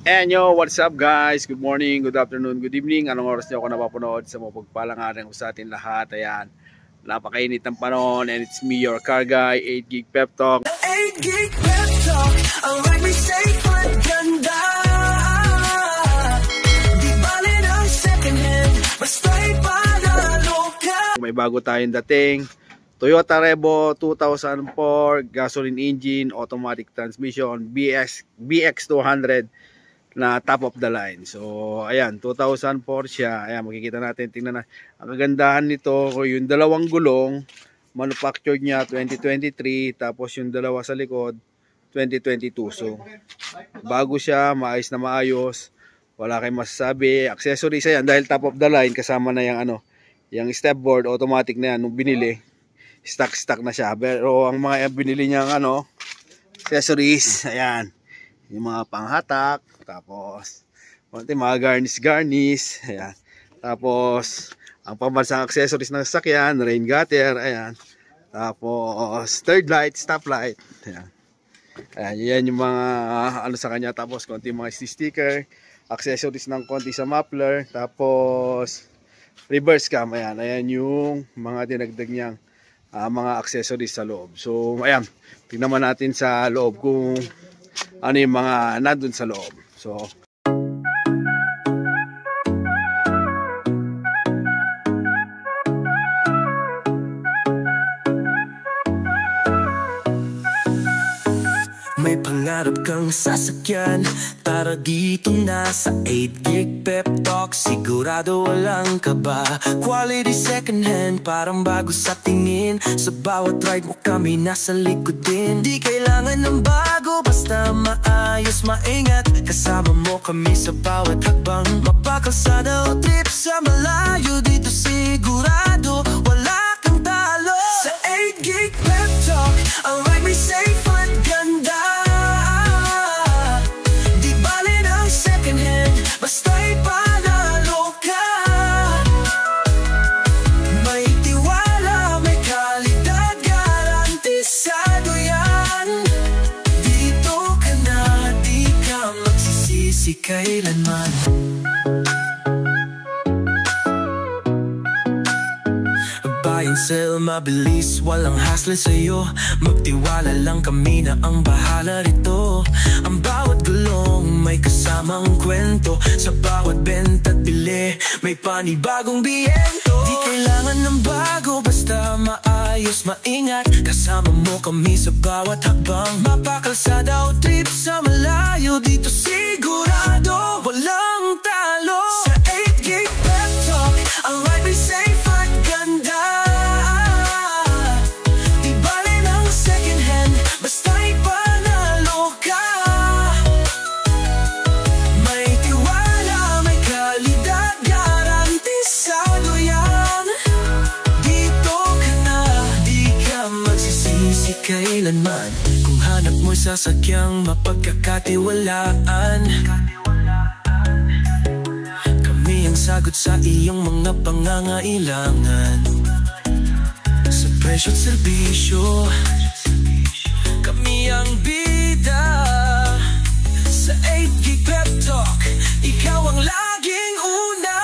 And yo, what's up guys? Good morning, good afternoon, good evening. Anong oras niyo ako napapanood sa mga pagpalang araw sa atin lahat? Ayan, napakainit ng panahon and it's me, your car guy, 8 Gig Pep Talk. 8 Gig Pep Talk, ang ride me safe at ganda. Di bali ng second hand, basta'y panalo ka. May bago tayong dating Toyota Revo 2004 gasoline engine, automatic transmission, BX200 na top of the line. So ayan, 2004 siya. Ayan, makikita natin, tingnan na. Ang kagandahan nito, yung dalawang gulong manufactured niya 2023, tapos yung dalawa sa likod 2022. So bago siya, maayos na maayos, wala kayong masasabi. Accessories ayan, dahil top of the line, kasama na yung yung stepboard automatic na yan nung binili. Stock na siya. Pero ang mga binili niyang accessories, ayan, yung mga panghatak, tapos mga garnish, ayan. Tapos ang pambansang accessories ng sasakyan, rain gutter, ayan. Tapos third light, stop light, ayan. Ayan, yan yung mga sa kanya. Tapos konti mga sticker, accessories ng konti sa muffler, tapos reverse cam, ayan yung mga dinagdag niyang mga accessories sa loob. So ayan, tingnan natin sa loob kung ano yung mga nandun sa loob. So may pangarap kang sasakyan, tara dito na sa 8 Gig Pep Talk. Sigurado walang kaba, quality second hand, parang bago sa tingin. Sa bawat ride mo kami nasa likod din. Di kailangan ng bago, basta maayos, maingat. Kasama mo kami sa bawat hakbang. Mapakalsada o trip sa malayo, dito sigurado wala kang talo. Sa 8 Gig Pep Talk, ang ride may safe at ganda. Basta'y panalo ka. May tiwala, may kalidad, garantisado yan. Dito ka na, di ka magsisisi kailanman. Buy and sell, mabilis, walang hassle sa'yo. Magtiwala lang kami na ang bahala rito. Ang bawat gulong may kasamang kwento. Sa bawat benta at bili, may panibagong biyento. Di kailangan ng bago, basta maayos, maingat. Kasama mo kami sa bawat hakbang. Mapakalsada o trip sa malayo, dito sigurado walang talo. Sa 8 Gig Pep Talk, ang ride may safe at ganda. Di bali ng second hand, basta'y panalo ka. May tiwala, may kalidad, garantisado yan. Dito ka na, di ka magsisisi kailanman. Kung hanap mo'y sasakyang mapagkakatiwalaan, kami ang sagot sa iyong mga pangangailangan. Sa presyo at serbisyo, kami ang bida. Sa 8 Gig Pep Talk, ikaw ang laging una.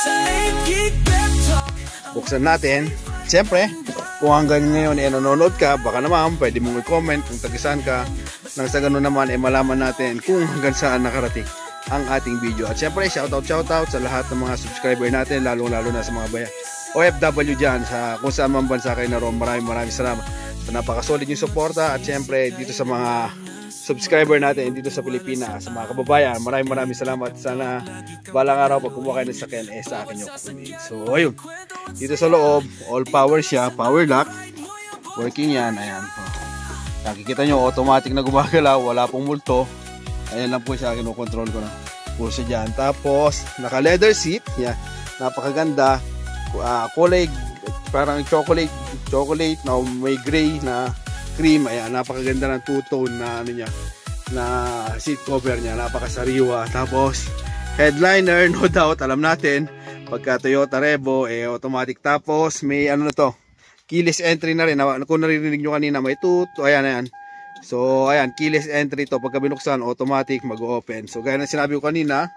Sa 8 Gig Pep Talk. buksan natin. Siyempre, kung hanggang ngayon nanonood ka, baka naman pwede mong i-comment kung taga-saan ka. Nang sa ganun naman malaman natin kung hanggang saan nakarating ang ating video. At siyempre, shoutout sa lahat ng mga subscriber natin, lalo na sa mga OFW dyan, sa kung saan man bansa kayo naroon. Maraming salamat sa napakasolid yung suporta. At siyempre, dito sa mga subscriber natin dito sa Pilipinas, sa mga kababayan, maraming salamat. Sana balang araw pag kumuha kayo ng sakyan, sa akin yung kukunin. So ayun, dito sa loob, all power siya, power lock, working yan. Ayan, nakikita nyo, automatic na gumagalaw, wala pong multo. Ayan lang po siya, kinukontrol ko na po siya dyan. Tapos naka leather seat, yan, napakaganda. Kulay parang chocolate na may gray na cream. Ayan, napakaganda ng two-tone na niya, na seat cover niya, napakasariwa. Tapos headliner, no doubt, alam natin pagka Toyota Revo automatic. Tapos may na to, keyless entry na rin. Kung naririnig nyo kanina, may ayan, So ayan, keyless entry to. Pagka binuksan, automatic mag-open. So gaya ng sinabi ko kanina,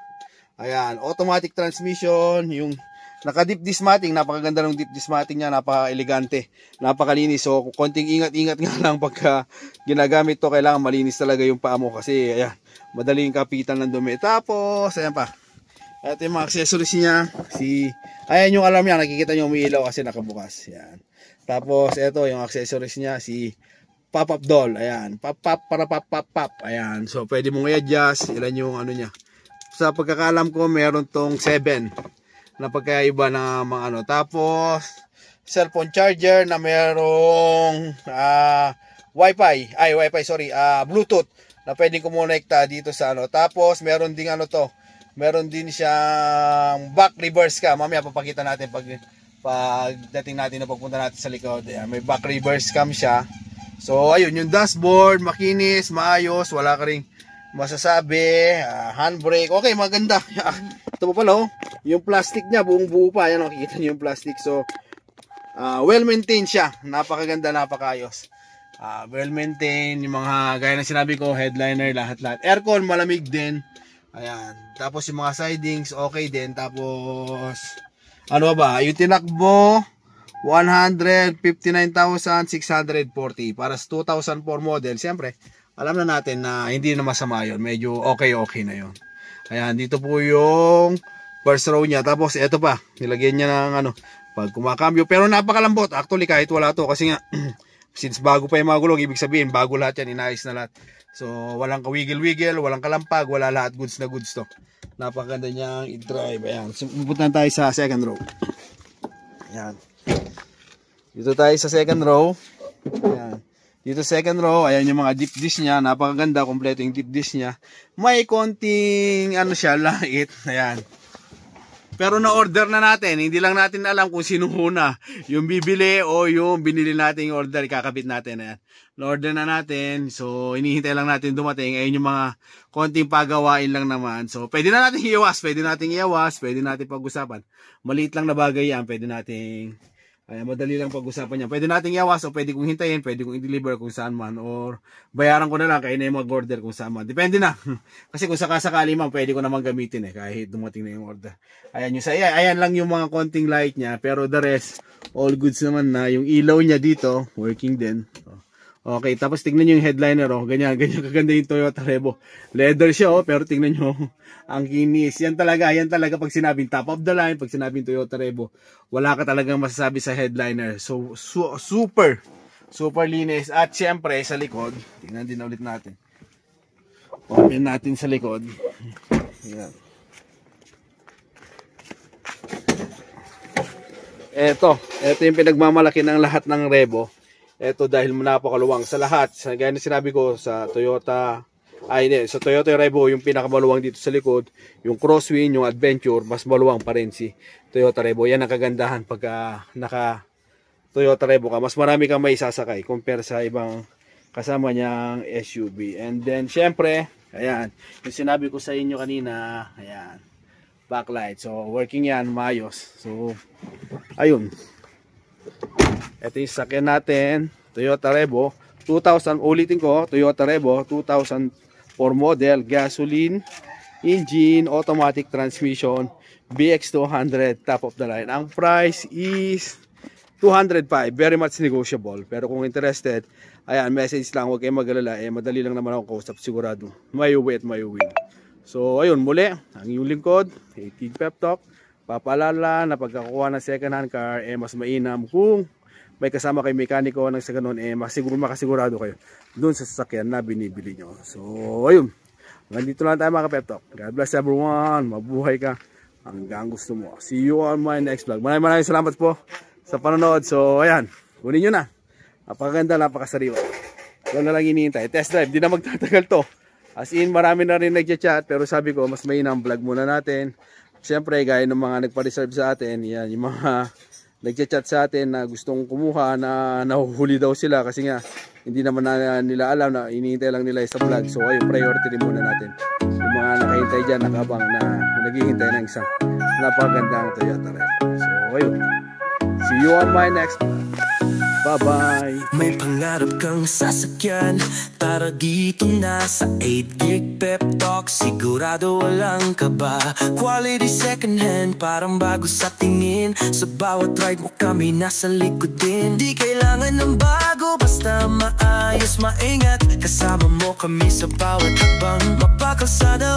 ayan, automatic transmission, yung naka-deep dismating, napakaganda ng deep dismating niya, napaka-elegante, napakalinis. So konting ingat-ingat nga lang pagka ginagamit to, kailangan malinis talaga yung paa mo kasi ayan, madaling kapitan ng dumi. Tapos ayan pa, ito yung mga accessories niya, ayan yung alarm niya, nakikita nyo umiilaw kasi nakabukas. Ayan. Tapos ito yung accessories niya, si pop-up doll. Ayan, pop-pop para pop-pop-pop. Ayan, so pwede mong i-adjust ilan yung ano niya. Sa pagkakalam ko, meron tong 7 na pagkaiba na mga ano. Tapos cellphone charger na merong Bluetooth na pwedeng kumonekta dito sa ano. Tapos meron ding ano to, meron din siyang back reverse cam. Mamaya papakita natin pag dating natin na pagpunta natin sa likod. Ayan, may back reverse cam siya. So ayun, yung dashboard makinis, maayos, wala ka ring masasabi. Handbrake, okay, maganda. Ito pa pala, oh, yung plastic niya buong buo pa. Ayan, makikita niyo yung plastic. So well maintained siya, napakaganda, napakaayos. Well maintained, yung mga gaya ng sinabi ko, headliner, lahat. Aircon malamig din. Ayan, tapos yung mga sidings okay din. Tapos ano ba, yung tinakbo 159,640 para sa 2004 model. Siyempre, alam na natin na hindi na masama yun. Medyo okay na yun. Ayan, dito po yung first row niya. Tapos, eto pa. Nilagyan niya ng ano, pag kumakambyo. Pero napakalambot. Actually, kahit wala to. Kasi nga, since bago pa yung mga gulong, ibig sabihin, bago lahat yan. Inayos na lahat. So, walang kawigil-wigil, walang kalampag, wala lahat. Goods na goods to. Napakaganda niyang i-drive. Ayan. So, pupunta tayo sa second row. Ayan. Dito tayo sa second row. Ayan. Dito second row, ayan yung mga deep dish niya, napakaganda, kompleto yung deep dish niya. May konting ano siya, lait. Ayan. Pero na-order na natin, hindi lang natin alam kung sino una, yung bibili o yung binili natin yung order, kakabit natin. Ayan. Na-order na natin, so hinihintay lang natin dumating. Ayan yung mga konting pagawain lang naman. So pwede na natin iiwas, pwede natin pag-usapan. Maliit lang na bagay yan, pwede nating madali lang pag-usapan niya. Pwede nating iwas o pwede kong hintayin, pwede kong i-deliver kung saan man, or bayaran ko na lang, kaya na yung mag-order kung saan man. Depende na. Kasi kung sakasakali man, pwede ko naman gamitin kahit dumating na yung order. Ayan, ayan lang yung mga konting light niya, pero the rest, all goods naman na. Yung ilaw niya dito, working din. Okay, tapos tignan nyo yung headliner, ganyan kaganda yung Toyota Revo. Leather siya, pero tignan nyo, ang kinis. Yan talaga pag sinabing top of the line, pag sinabing Toyota Revo, wala ka talagang masasabi sa headliner. So, super linis. At syempre, sa likod, tingnan din ulit natin. Open natin sa likod. Yan. Ito yung pinagmamalaki ng lahat ng Revo. Ito dahil napakaluwang sa lahat. Gaya na sinabi ko sa Toyota, sa Toyota Revo, yung pinakamaluwang dito sa likod, yung Crosswind, yung Adventure, mas maluwang pa rin si Toyota Revo. Yan ang kagandahan pagka naka Toyota Revo ka. Mas marami kang may sasakay compare sa ibang kasama niyang SUV. And then, syempre, ayan, yung sinabi ko sa inyo kanina, ayan, backlight. So, working yan, maayos. So, ayun. Ito yung sakyan natin, Toyota Revo 2000, ulitin ko, Toyota Revo 2004 model, gasoline engine, automatic transmission, BX200, top of the line. Ang price is 205, very much negotiable. Pero kung interested, ayan, message lang, huwag kayong mag-alala, madali lang naman ako kausap, sigurado may uwi at may win. So ayun, muli, ang yung lingkod, Tig Pep Talk. Papaalala na pagkakuha ng second hand car, mas mainam kung may kasama kay mekaniko nang sa ganun, makasigurado kayo dun sa sasakyan na binibili nyo. So ayun, nandito lang tayo mga Pep Talk. God bless everyone, mabuhay ka hanggang gusto mo. See you on my next vlog. Maraming salamat po sa panonood. So ayan, kunin nyo na, napakaganda, napakasariwa. Ito na lang hinihintay, test drive, di na magtatagal to. As in, marami na rin nagchat-chat, pero sabi ko mas mainam vlog muna natin. Siyempre, gaya ng mga nagpa-reserve sa atin, yan, yung mga nagchat-chat sa atin na gustong kumuha, na nahuhuli daw sila kasi nga hindi naman nila alam na iniintay lang nila sa vlog. So ayun, priority rin muna natin yung mga nakahintay dyan, nakabang na naghihintay ng isang napagandang Toyota Revo. So ayun, see you on my next vlog. Bye-bye. May pangarap kang sasakyan, tara dito na sa 8 Gig Pep Talk. Sigurado walang kaba, quality second hand, parang bago sa tingin. Sa bawat ride mo kami nasa likod din. Di kailangan ng bago, basta maayos, maingat. Kasama mo kami sa bawat hakbang, mapakalsada